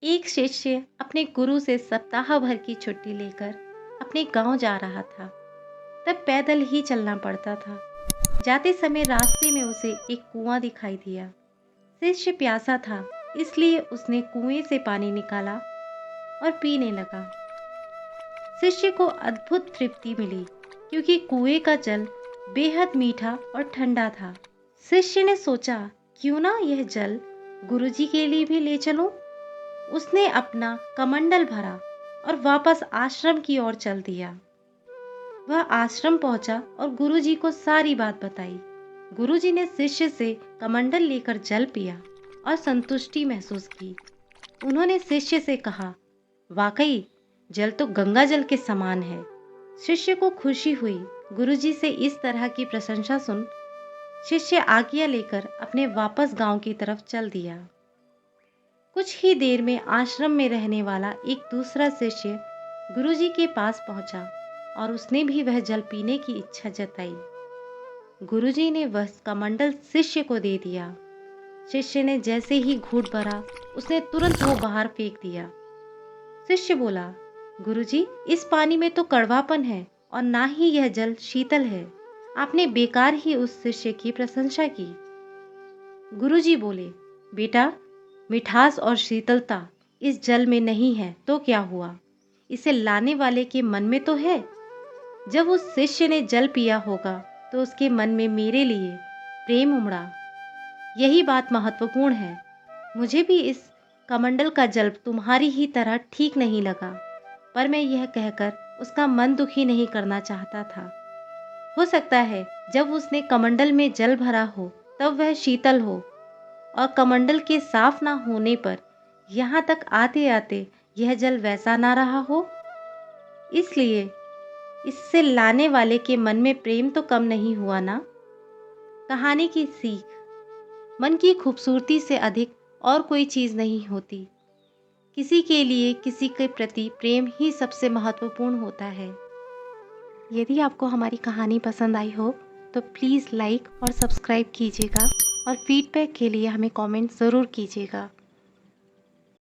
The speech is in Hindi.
एक शिष्य अपने गुरु से सप्ताह भर की छुट्टी लेकर अपने गांव जा रहा था। तब पैदल ही चलना पड़ता था। जाते समय रास्ते में उसे एक कुआं दिखाई दिया। शिष्य प्यासा था, इसलिए उसने कुएं से पानी निकाला और पीने लगा। शिष्य को अद्भुत तृप्ति मिली, क्योंकि कुएं का जल बेहद मीठा और ठंडा था। शिष्य ने सोचा, क्यों ना यह जल गुरुजी के लिए भी ले चलूं। उसने अपना कमंडल भरा और वापस आश्रम की ओर चल दिया। वह आश्रम पहुंचा और गुरुजी को सारी बात बताई। गुरुजी ने शिष्य से कमंडल लेकर जल पिया और संतुष्टि महसूस की। उन्होंने शिष्य से कहा, वाकई जल तो गंगा जल के समान है। शिष्य को खुशी हुई। गुरुजी से इस तरह की प्रशंसा सुन शिष्य आज्ञा लेकर अपने वापस गांव की तरफ चल दिया। कुछ ही देर में आश्रम में रहने वाला एक दूसरा शिष्य गुरुजी के पास पहुंचा और उसने भी वह जल पीने की इच्छा जताई। गुरुजी ने वह कमंडल शिष्य को दे दिया। शिष्य ने जैसे ही घूंट भरा, उसने तुरंत वो बाहर फेंक दिया। शिष्य बोला, गुरुजी, इस पानी में तो कड़वापन है और ना ही यह जल शीतल है। आपने बेकार ही उस शिष्य की प्रशंसा की। गुरुजी बोले, बेटा, मिठास और शीतलता इस जल में नहीं है तो क्या हुआ, इसे लाने वाले के मन में तो है। जब उस शिष्य ने जल पिया होगा तो उसके मन में मेरे लिए प्रेम उमड़ा। यही बात महत्वपूर्ण है। मुझे भी इस कमंडल का जल तुम्हारी ही तरह ठीक नहीं लगा, पर मैं यह कहकर उसका मन दुखी नहीं करना चाहता था। हो सकता है जब उसने कमंडल में जल भरा हो तब वह शीतल हो, और कमंडल के साफ ना होने पर यहाँ तक आते आते यह जल वैसा ना रहा हो। इसलिए इससे लाने वाले के मन में प्रेम तो कम नहीं हुआ ना। कहानी की सीख, मन की खूबसूरती से अधिक और कोई चीज़ नहीं होती। किसी के लिए किसी के प्रति प्रेम ही सबसे महत्वपूर्ण होता है। यदि आपको हमारी कहानी पसंद आई हो तो प्लीज़ लाइक और सब्सक्राइब कीजिएगा और फीडबैक के लिए हमें कमेंट ज़रूर कीजिएगा।